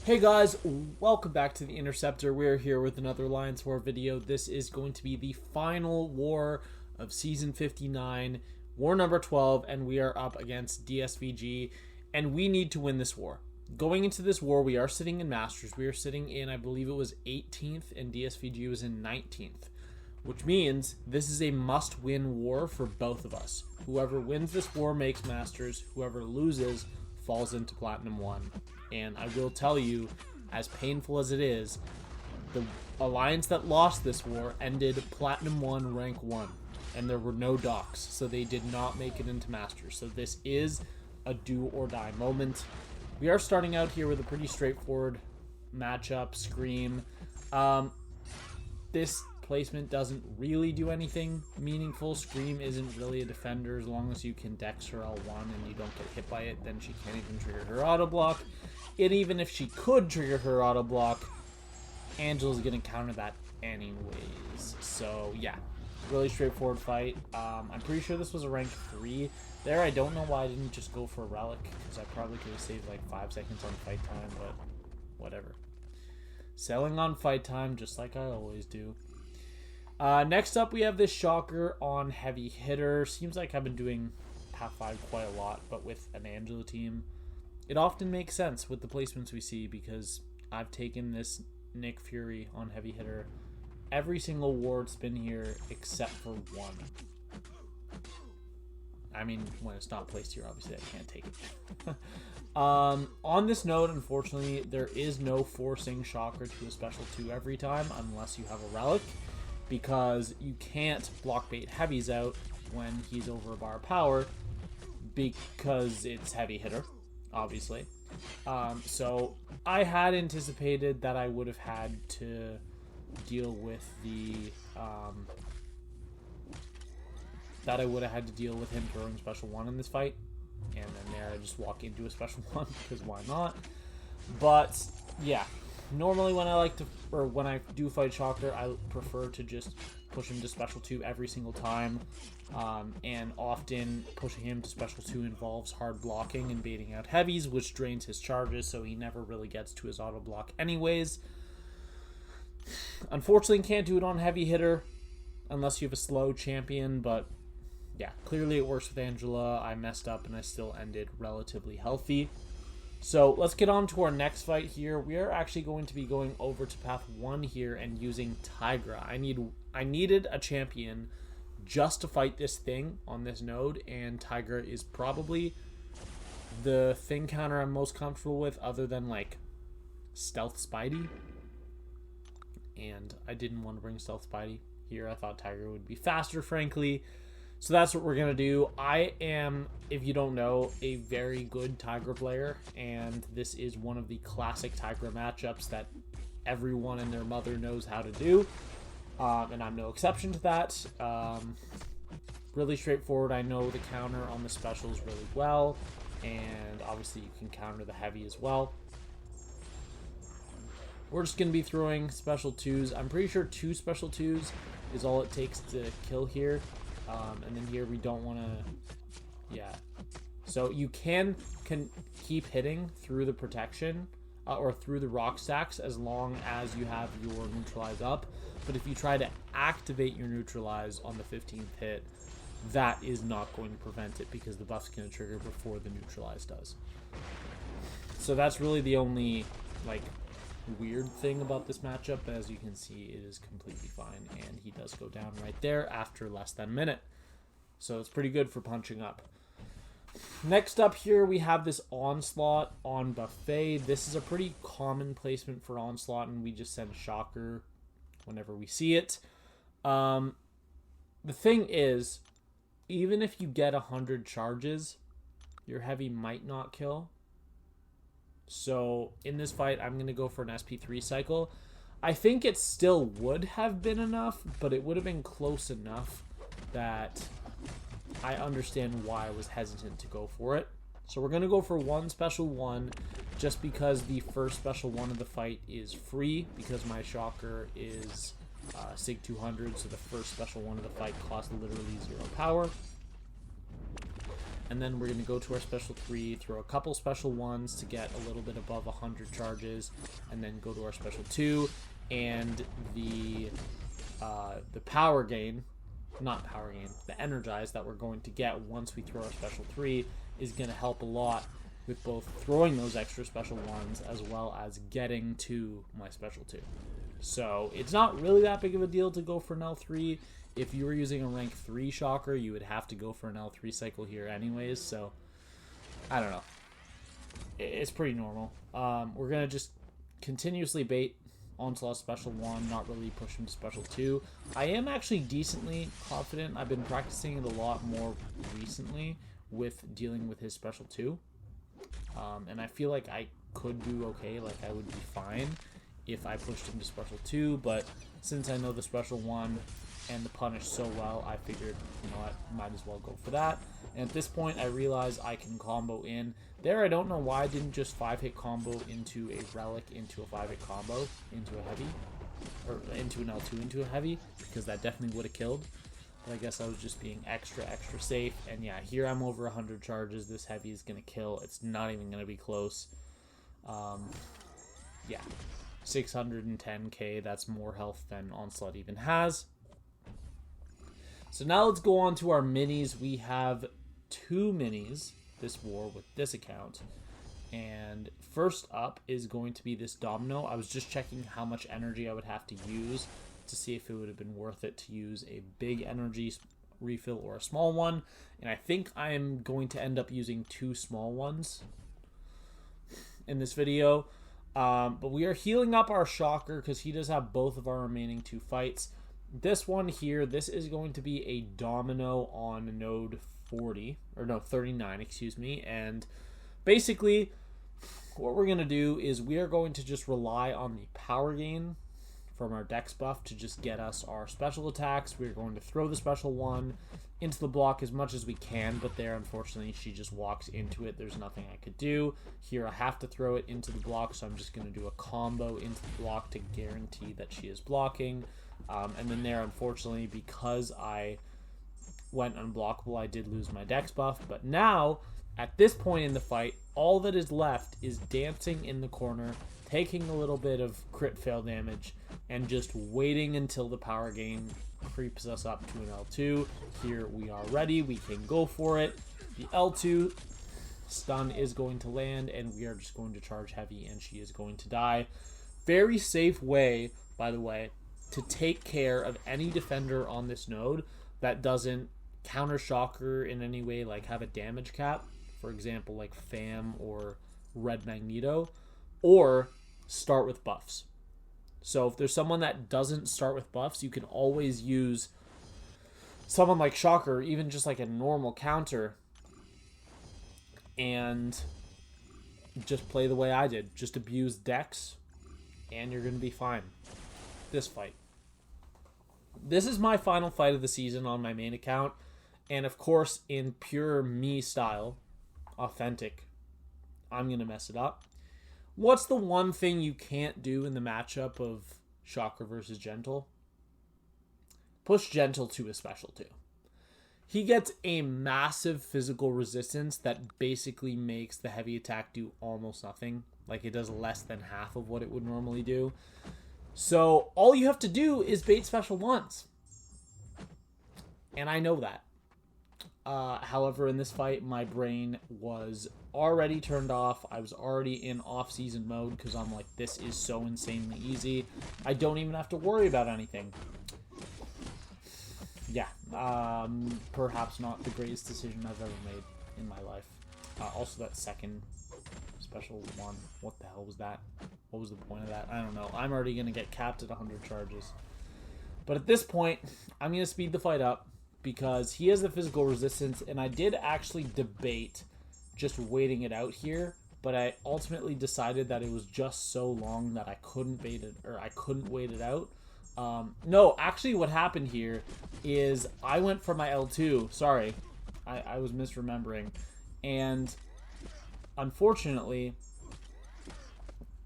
Hey guys, welcome back to the Interceptor. We're here with another Alliance War video. This is going to be the final war of Season 59, War number 12, and we are up against DSVG, and we need to win this war. Going into this war, we are sitting in Masters. We are sitting in, I believe it was 18th, and DSVG was in 19th, which means this is a must-win war for both of us. Whoever wins this war makes Masters. Whoever loses falls into Platinum 1. And I will tell you, as painful as it is, the alliance that lost this war ended Platinum 1 rank 1. And there were no docks, so they did not make it into Masters. So this is a do or die moment. We are starting out here with a pretty straightforward matchup, Scream. This placement doesn't really do anything meaningful. Scream isn't really a defender. As long as you can Dex her L1 and you don't get hit by it, then she can't even trigger her auto block. And even if she could trigger her auto block, Angela's gonna counter that anyways. So yeah, really straightforward fight. I'm pretty sure this was a rank 3 there. I don't know why I didn't just go for a relic, because I probably could have saved like 5 seconds on fight time, but whatever. Selling on fight time, just like I always do. Next up, we have this Shocker on Heavy Hitter. Seems like I've been doing Path 5 quite a lot, but with an Angela team. It often makes sense with the placements we see, because I've taken this Nick Fury on Heavy Hitter every single war it's been here except for one. I mean, when it's not placed here, obviously I can't take it. On this note, unfortunately, there is no forcing Shocker to a special 2 every time unless you have a relic, because you can't block bait heavies out when he's over a bar of power because it's Heavy Hitter, obviously. So I had anticipated that I would have had to deal with the him throwing special 1 in this fight, and then there I just walk into a special 1 because why not? But yeah, normally when I do fight Shocker, I prefer to just push him to special 2 every single time, and often pushing him to special 2 involves hard blocking and baiting out heavies, which drains his charges, so he never really gets to his auto block anyways. Unfortunately, can't do it on Heavy Hitter unless you have a slow champion, but yeah, clearly it works with Angela. I messed up and I still ended relatively healthy. So let's get on to our next fight here. We are actually going to be going over to Path 1 here and using Tigra. I needed a champion just to fight this thing on this node, and Tigra is probably the thing counter I'm most comfortable with, other than like Stealth Spidey. And I didn't want to bring Stealth Spidey here. I thought Tigra would be faster, frankly. So that's what we're going to do. I am, if you don't know, a very good Tigra player, and this is one of the classic Tigra matchups that everyone and their mother knows how to do, and I'm no exception to that. Really straightforward. I know the counter on the specials really well, and obviously you can counter the heavy as well. We're just going to be throwing special 2s. I'm pretty sure 2 special 2s is all it takes to kill here. And then here we don't want to, yeah. So you can keep hitting through the protection or through the rock stacks as long as you have your neutralize up. But if you try to activate your neutralize on the 15th hit, that is not going to prevent it because the buff's going to trigger before the neutralize does. So that's really the only like weird thing about this matchup, but as you can see, it is completely fine, and he does go down right there after less than a minute. So it's pretty good for punching up. Next up here, we have this Onslaught on Buffet. This is a pretty common placement for Onslaught, and we just send Shocker whenever we see it. The thing is, even if you get 100 charges, your heavy might not kill. So in this fight, I'm going to go for an SP3 cycle. I think it still would have been enough, but it would have been close enough that I understand why I was hesitant to go for it. So we're going to go for 1 special 1 just because the first special 1 of the fight is free, because my Shocker is Sig 200, so the first special 1 of the fight costs literally 0 power. and then we're going to go to our special 3, throw a couple special 1s to get a little bit above 100 charges, and then go to our special 2, and the power gain, not power gain, the energize that we're going to get once we throw our special 3 is going to help a lot with both throwing those extra special 1s as well as getting to my special 2. So it's not really that big of a deal to go for an L3. If you were using a rank 3 Shocker, you would have to go for an L3 cycle here anyways, so I don't know. It's pretty normal. We're going to just continuously bait Onslaught special 1, not really push him to special 2. I am actually decently confident. I've been practicing it a lot more recently with dealing with his special 2. And I feel like I could do okay, like I would be fine if I pushed him to special 2, but since I know the special 1 and the punish so well, I figured, you know what, might as well go for that. And at this point, I realize I can combo in. There, I don't know why I didn't just 5-hit combo into a relic, into a 5-hit combo, into a heavy, or into an L2, into a heavy, because that definitely would have killed. But I guess I was just being extra safe. And yeah, here I'm over 100 charges. This heavy is going to kill. It's not even going to be close. Yeah, 610k, that's more health than Onslaught even has. So now let's go on to our minis. We have 2 minis this war with this account. And first up is going to be this Domino. I was just checking how much energy I would have to use to see if it would have been worth it to use a big energy refill or a small one. And I think I'm going to end up using 2 small ones in this video. But we are healing up our Shocker because he does have both of our remaining 2 fights. This one here, this is going to be a Domino on node 39, excuse me. And basically, what we're going to do is we are going to just rely on the power gain from our dex buff to just get us our special attacks. We're going to throw the special 1 into the block as much as we can, but there, unfortunately, she just walks into it. There's nothing I could do. Here, I have to throw it into the block, so I'm just going to do a combo into the block to guarantee that she is blocking. And then there, unfortunately, because I went unblockable, I did lose my dex buff. But now, at this point in the fight, all that is left is dancing in the corner, taking a little bit of crit fail damage, and just waiting until the power gain creeps us up to an L2. Here we are ready. We can go for it. The L2 stun is going to land, and we are just going to charge heavy, and she is going to die. Very safe way, by the way, to take care of any defender on this node that doesn't counter Shocker in any way, like have a damage cap, for example, like Fam or Red Magneto, or start with buffs. So if there's someone that doesn't start with buffs, you can always use someone like Shocker, even just like a normal counter, and just play the way I did. Just abuse Dex, and you're going to be fine. This fight. This is my final fight of the season on my main account, and of course, in pure me style, authentic, I'm going to mess it up. What's the one thing you can't do in the matchup of Shocker versus Gentle? Push Gentle to a special 2. He gets a massive physical resistance that basically makes the heavy attack do almost nothing. Like, it does less than half of what it would normally do. So all you have to do is bait special 1s. And I know that. However, in this fight, my brain was already turned off. I was already in off-season mode because I'm like, this is so insanely easy. I don't even have to worry about anything. Yeah, perhaps not the greatest decision I've ever made in my life. Also, that second special 1, what the hell was that? What was the point of that? I don't know. I'm already going to get capped at 100 charges. But at this point, I'm going to speed the fight up because he has the physical resistance, and I did actually debate just waiting it out here, but I ultimately decided that it was just so long that I couldn't bait it, or I couldn't wait it out. No, actually what happened here is I went for my L2. Sorry, I was misremembering. And unfortunately,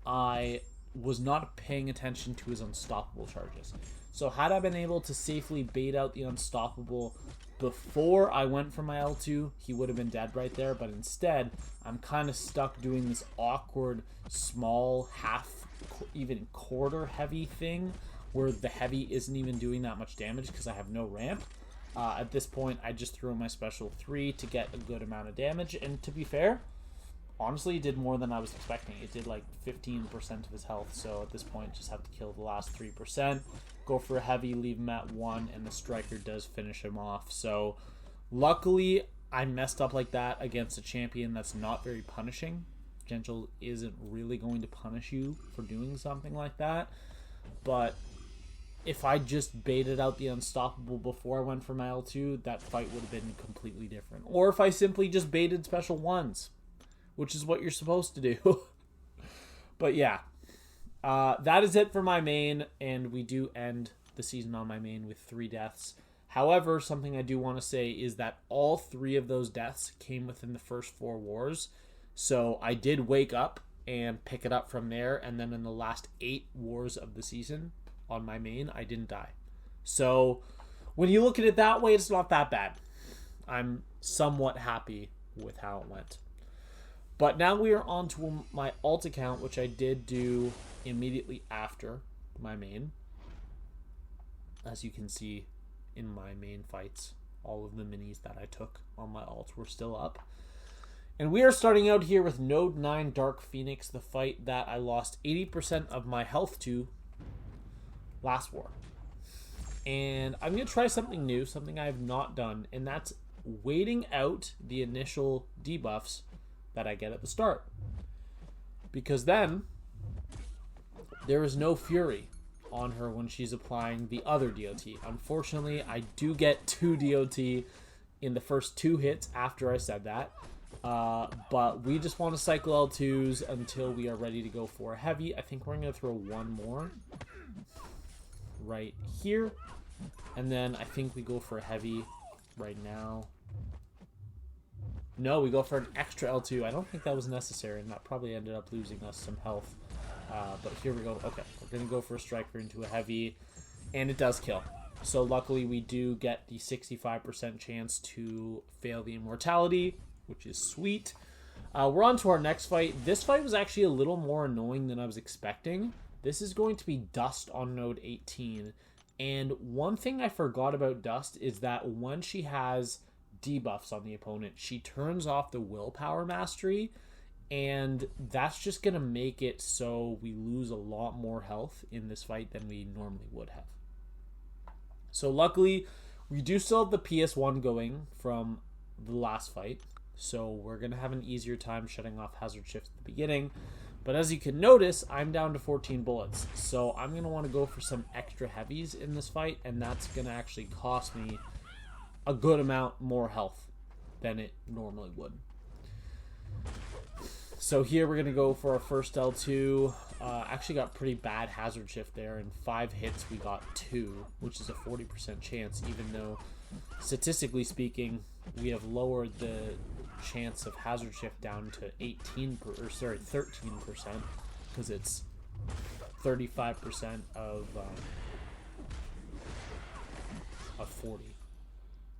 I was not paying attention to his unstoppable charges. So had I been able to safely bait out the unstoppable before I went for my L2, he would have been dead right there, but instead, I'm kind of stuck doing this awkward, small, half, even quarter heavy thing, where the heavy isn't even doing that much damage because I have no ramp. At this point, I just threw my special 3 to get a good amount of damage, and to be fair, honestly, it did more than I was expecting. It did like 15% of his health, so at this point, just have to kill the last 3%, go for a heavy, leave him at 1, and the striker does finish him off. So luckily, I messed up like that against a champion that's not very punishing. Gentle isn't really going to punish you for doing something like that, but if I just baited out the unstoppable before I went for my L2, that fight would have been completely different. Or if I simply just baited special 1s, which is what you're supposed to do. But yeah, that is it for my main, and we do end the season on my main with 3 deaths. However, something I do want to say is that all 3 of those deaths came within the first 4 wars. So I did wake up and pick it up from there, and then in the last 8 wars of the season on my main, I didn't die. So when you look at it that way, it's not that bad. I'm somewhat happy with how it went. But now we are on to my alt account, which I did do immediately after my main. As you can see in my main fights, all of the minis that I took on my alt were still up. And we are starting out here with Node 9 Dark Phoenix, the fight that I lost 80% of my health to last war. And I'm going to try something new, something I have not done, and that's waiting out the initial debuffs that I get at the start. Because then there is no fury on her when she's applying the other DOT. Unfortunately, I do get 2 DOT in the first 2 hits after I said that. But we just want to cycle L2s until we are ready to go for a heavy. I think we're going to throw 1 more right here. And then I think we go for a heavy right now. No, we go for an extra L2. I don't think that was necessary, and that probably ended up losing us some health. But here we go. Okay, we're going to go for a striker into a heavy, and it does kill. So luckily we do get the 65% chance to fail the immortality, which is sweet. We're on to our next fight. This fight was actually a little more annoying than I was expecting. This is going to be Dust on node 18. And one thing I forgot about Dust is that when she has debuffs on the opponent, she turns off the willpower mastery, and that's just going to make it so we lose a lot more health in this fight than we normally would have. So luckily, we do still have the PS1 going from the last fight, so we're going to have an easier time shutting off hazard shift at the beginning. But as you can notice, I'm down to 14 bullets, so I'm going to want to go for some extra heavies in this fight, and that's going to actually cost me a good amount more health than it normally would. So here we're going to go for our first L2. Actually got pretty bad hazard shift there. In 5 hits we got 2, which is a 40% chance, even though statistically speaking we have lowered the chance of hazard shift down to 13%, because it's 35% of 40.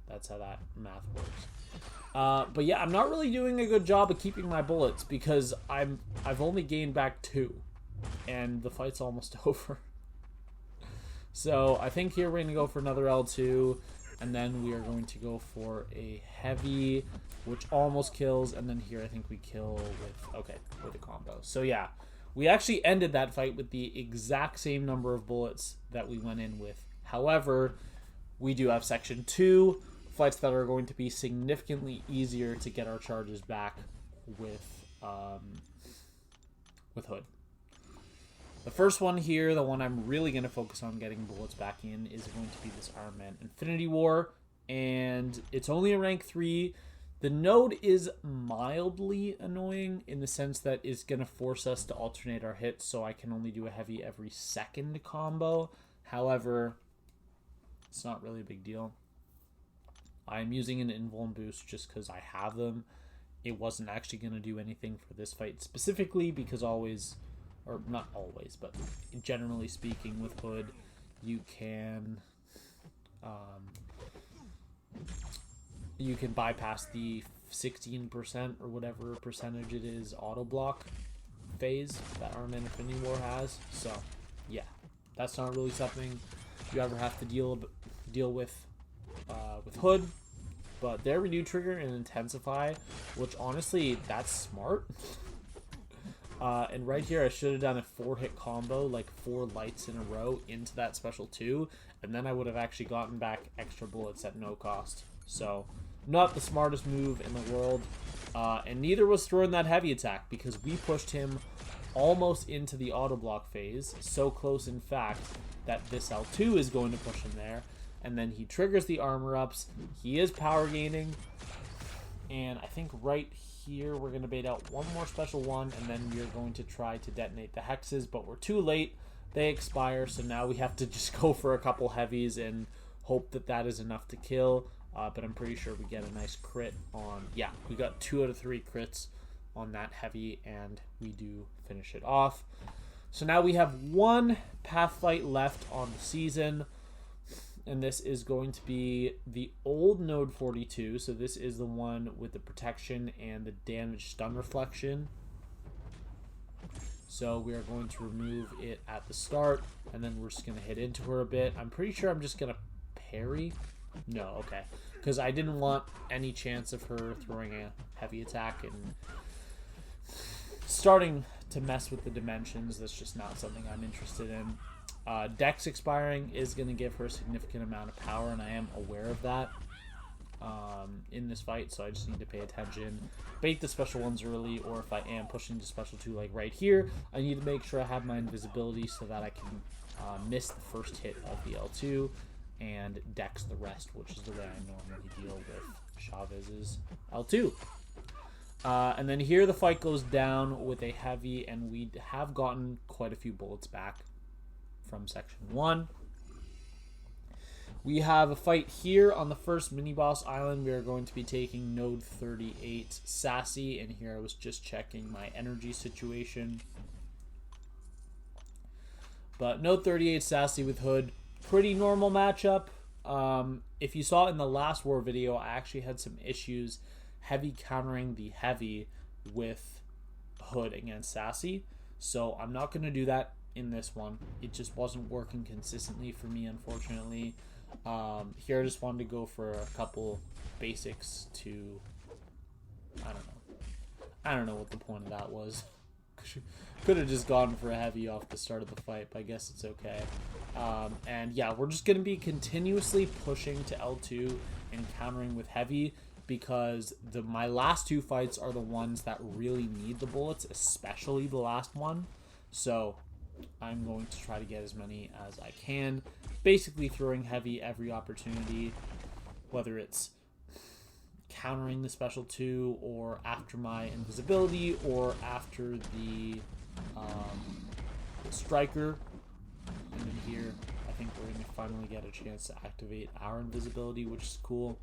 That's how that math works. But yeah, I'm not really doing a good job of keeping my bullets because I've only gained back 2, and the fight's almost over. So I think here we're going to go for another L2, and then we are going to go for a heavy, which almost kills, and then here I think we kill with a combo. So yeah, we actually ended that fight with the exact same number of bullets that we went in with. However, we do have section 2, fights that are going to be significantly easier to get our charges back with Hood. The first one here, the one I'm really going to focus on getting bullets back in, is going to be this Iron Man Infinity War, and it's only a rank 3. The node is mildly annoying in the sense that it's going to force us to alternate our hits, so I can only do a heavy every second combo. However, it's not really a big deal. I'm using an invuln boost just because I have them. It wasn't actually going to do anything for this fight specifically because always, or not always, but generally speaking with Hood, you can you can bypass the 16% or whatever percentage it is auto block phase that Armament Infinity War has. So yeah, that's not really something you ever have to deal with Hood. But their Renew trigger and Intensify, which honestly, that's smart. And right here, I should have done a 4-hit combo, like 4 lights in a row into that special 2, and then I would have actually gotten back extra bullets at no cost. So, not the smartest move in the world. And neither was throwing that heavy attack, because we pushed him almost into the auto block phase. So close, in fact, that this L2 is going to push him there. And then he triggers the armor ups. He is power gaining. And I think right here we're going to bait out one more special one. And then we're going to try to detonate the hexes. But we're too late. They expire. So now we have to just go for a couple heavies and hope that that is enough to kill. But I'm pretty sure we get a nice crit on... Yeah, we got 2 out of 3 crits on that heavy. And we do finish it off. So now we have one path fight left on the season. And this is going to be the old Node 42. So this is the one with the protection and the damage stun reflection. So we are going to remove it at the start. And then we're just going to hit into her a bit. I'm pretty sure I'm just going to parry. No, okay. Because I didn't want any chance of her throwing a heavy attack and starting to mess with the dimensions. That's just not something I'm interested in. Dex expiring is going to give her a significant amount of power, and I am aware of that in this fight, so I just need to pay attention. Bait the special ones early, or if I am pushing to special 2 like right here, I need to make sure I have my invisibility so that I can miss the first hit of the L2 and Dex the rest, which is the way I normally deal with Chavez's L2. And then here the fight goes down with a heavy, and we have gotten quite a few bullets back from section 1. We have a fight here on the first mini boss island. We are going to be taking Node 38 Sassy, and here I was just checking my energy situation. But Node 38 Sassy with Hood, pretty normal matchup. If you saw in the last war video, I actually had some issues heavy countering the heavy with Hood against Sassy, so I'm not going to do that in this one. It just wasn't working consistently for me, unfortunately. Here I just wanted to go for a couple basics to... I don't know what the point of that was. Could have just gone for a heavy off the start of the fight, but I guess it's okay. And yeah, we're just going to be continuously pushing to L2 and countering with heavy, because my last 2 fights are the ones that really need the bullets, especially the last one. So I'm going to try to get as many as I can, basically throwing heavy every opportunity, whether it's countering the special 2 or after my invisibility or after the striker. And then here I think we're going to finally get a chance to activate our invisibility, which is cool.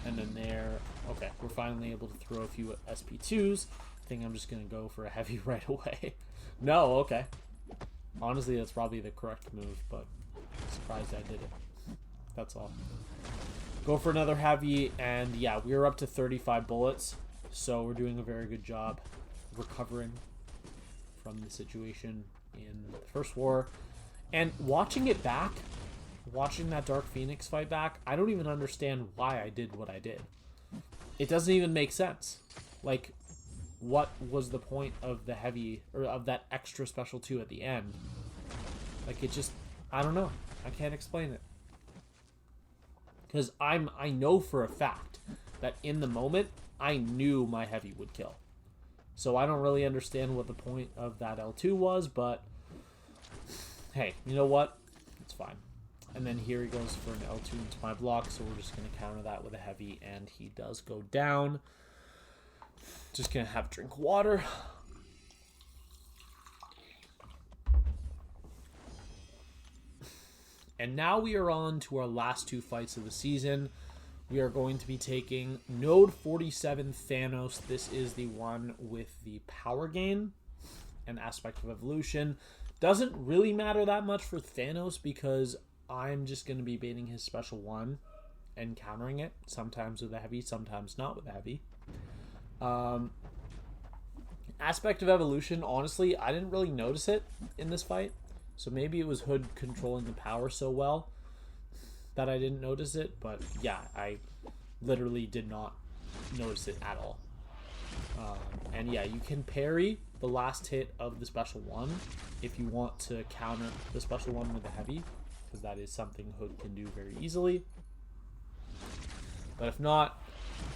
And then there, okay, we're finally able to throw a few SP2s. I think I'm just going to go for a heavy right away. No, okay. Honestly, that's probably the correct move, but I'm surprised I did it. That's all. Go for another heavy, and yeah, we're up to 35 bullets, so we're doing a very good job recovering from the situation in the first war. And watching it back, watching that Dark Phoenix fight back, I don't even understand why I did what I did. It doesn't even make sense. Like, what was the point of the heavy, or of that extra special 2 at the end? Like, it just, I don't know. I can't explain it. Because I know for a fact that in the moment, I knew my heavy would kill. So I don't really understand what the point of that L2 was, but hey, you know what? It's fine. And then here he goes for an L2 into my block, so we're just going to counter that with a heavy, and he does go down. Just going to have a drink of water. And now we are on to our last 2 fights of the season. We are going to be taking Node 47 Thanos. This is the one with the power gain and aspect of evolution. Doesn't really matter that much for Thanos because I'm just going to be baiting his special 1 and countering it, sometimes with a heavy, sometimes not with a heavy. Aspect of evolution, honestly, I didn't really notice it in this fight. So maybe it was Hood controlling the power so well that I didn't notice it. But yeah, I literally did not notice it at all. And yeah, you can parry the last hit of the special 1 if you want to counter the special 1 with a heavy, because that is something Hood can do very easily. But if not,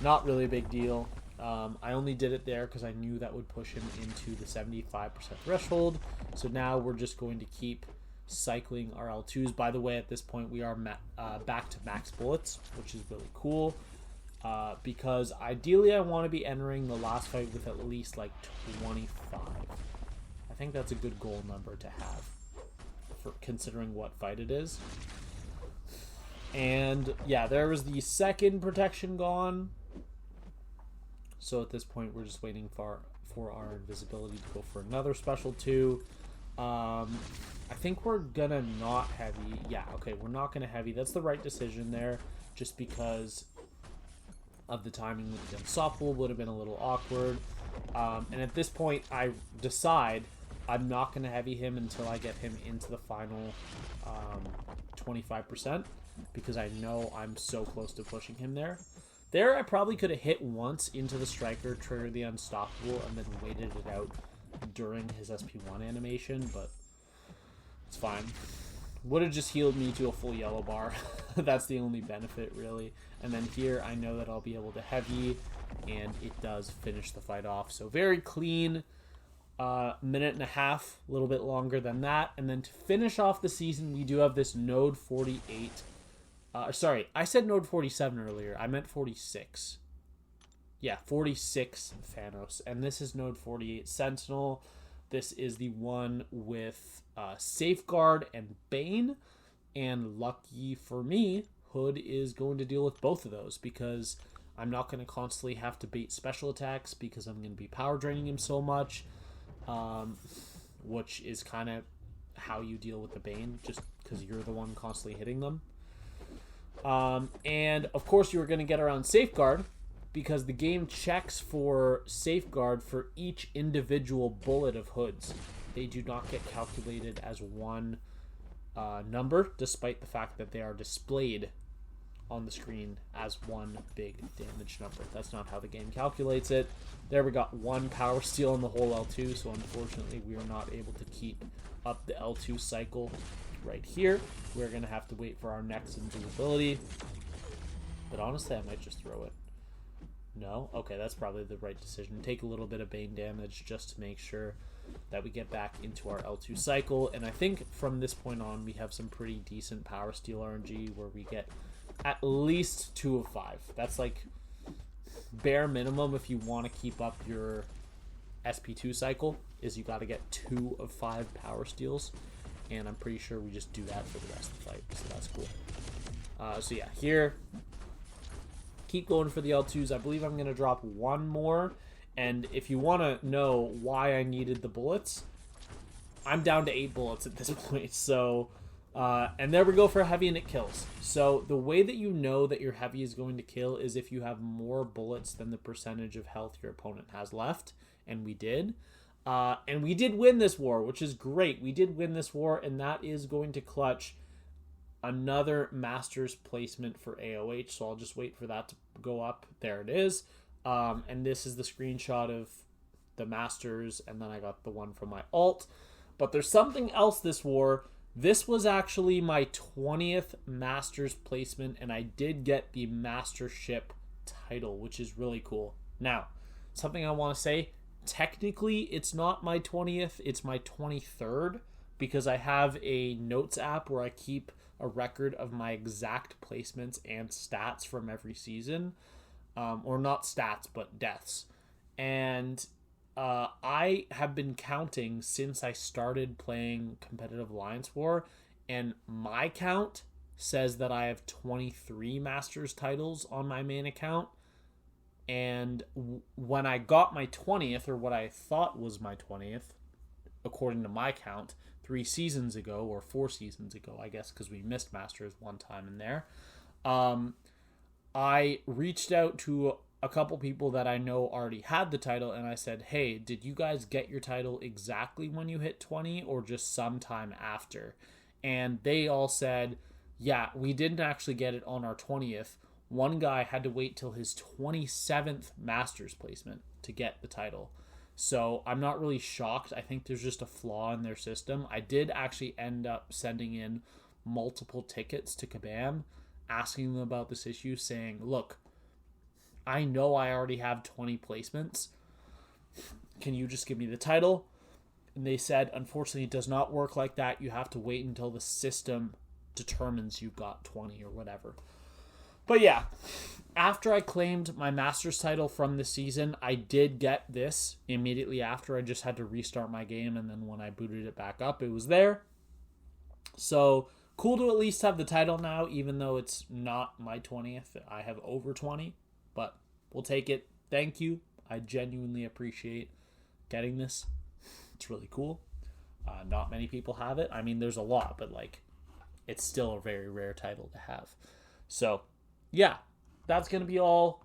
not really a big deal. I only did it there because I knew that would push him into the 75% threshold. So now we're just going to keep cycling our L2s. By the way, at this point we are back to max bullets, which is really cool. Because ideally I want to be entering the last fight with at least like 25. I think that's a good goal number to have for considering what fight it is. And yeah, there was the second protection gone. So at this point we're just waiting for our invisibility to go for another special 2. I think we're gonna not heavy. Yeah, okay, we're not gonna heavy. That's the right decision there, just because of the timing with the unstoppable would have been a little awkward. And at this point I decide I'm not going to heavy him until I get him into the final 25%, because I know I'm so close to pushing him there. There I probably could have hit once into the striker, triggered the unstoppable, and then waited it out during his SP1 animation, but it's fine. Would have just healed me to a full yellow bar. That's the only benefit, really. And then here, I know that I'll be able to heavy, and it does finish the fight off. So very clean. Minute and a half, a little bit longer than that. And then to finish off the season, we do have this Node 48. Sorry, I said Node 47 earlier. I meant 46. Yeah, 46 Thanos. And this is Node 48 Sentinel. This is the one with Safeguard and Bane. And lucky for me, Hood is going to deal with both of those, because I'm not going to constantly have to bait special attacks because I'm going to be power draining him so much. Which is kind of how you deal with the Bane, just because you're the one constantly hitting them. And of course you are going to get around Safeguard, because the game checks for Safeguard for each individual bullet of Hood's. They do not get calculated as one number, despite the fact that they are displayed on the screen as one big damage number. That's not how the game calculates it. There we got one power steal in the whole L2, so unfortunately we are not able to keep up the L2 cycle right here. We're going to have to wait for our next invisibility. But honestly, I might just throw it. No? Okay, that's probably the right decision. Take a little bit of Bane damage just to make sure that we get back into our L2 cycle. And I think from this point on, we have some pretty decent power steal RNG where we get at least 2 of 5. That's like bare minimum if you want to keep up your SP2 cycle, is you got to get 2 of 5 power steals. And I'm pretty sure we just do that for the rest of the fight, so that's cool. So yeah, here, keep going for the L2s. I believe I'm going to drop one more. And if you want to know why I needed the bullets, I'm down to 8 bullets at this point. So, and there we go for a heavy, and it kills. So the way that you know that your heavy is going to kill is if you have more bullets than the percentage of health your opponent has left. And we did. And we did win this war, which is great. We did win this war, and that is going to clutch another Masters placement for AOH. So I'll just wait for that to go up. There it is. And this is the screenshot of the Masters, and then I got the one from my alt. But there's something else this war. This was actually my 20th Masters placement, and I did get the Mastership title, which is really cool. Now, something I want to say, technically it's not my 20th, it's my 23rd, because I have a notes app where I keep a record of my exact placements and stats from every season. Or not stats, but deaths. And I have been counting since I started playing competitive Alliance War, and my count says that I have 23 Masters titles on my main account. And when I got my 20th, or what I thought was my 20th, according to my count, 3 seasons ago, or 4 seasons ago, I guess, because we missed Masters one time in there. I reached out to a couple people that I know already had the title, and I said, hey, did you guys get your title exactly when you hit 20 or just sometime after? And they all said, yeah, we didn't actually get it on our 20th. One guy had to wait till his 27th Masters placement to get the title. So I'm not really shocked. I think there's just a flaw in their system. I did actually end up sending in multiple tickets to Kabam, asking them about this issue, saying, look, I know I already have 20 placements. Can you just give me the title? And they said, unfortunately, it does not work like that. You have to wait until the system determines you've got 20 or whatever. But yeah, after I claimed my Masters title from the season, I did get this immediately after. I just had to restart my game, and then when I booted it back up, it was there. So cool to at least have the title now, even though it's not my 20th. I have over 20, but we'll take it. Thank you. I genuinely appreciate getting this. It's really cool. Not many people have it. I mean, there's a lot, but like, it's still a very rare title to have. So yeah, that's going to be all.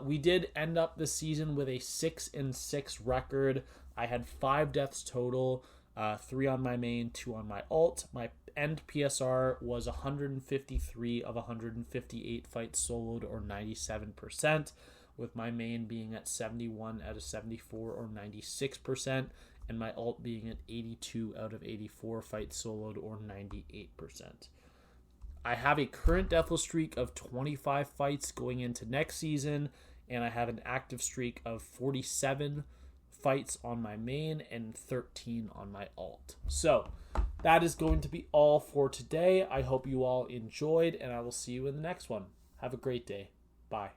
We did end up this season with a 6-6 record. I had 5 deaths total, 3 on my main, 2 on my alt. My end PSR was 153 of 158 fights soloed, or 97%, with my main being at 71 out of 74, or 96%, and my alt being at 82 out of 84 fights soloed, or 98%. I have a current Deathless streak of 25 fights going into next season, and I have an active streak of 47 fights on my main and 13 on my alt. So that is going to be all for today. I hope you all enjoyed, and I will see you in the next one. Have a great day. Bye.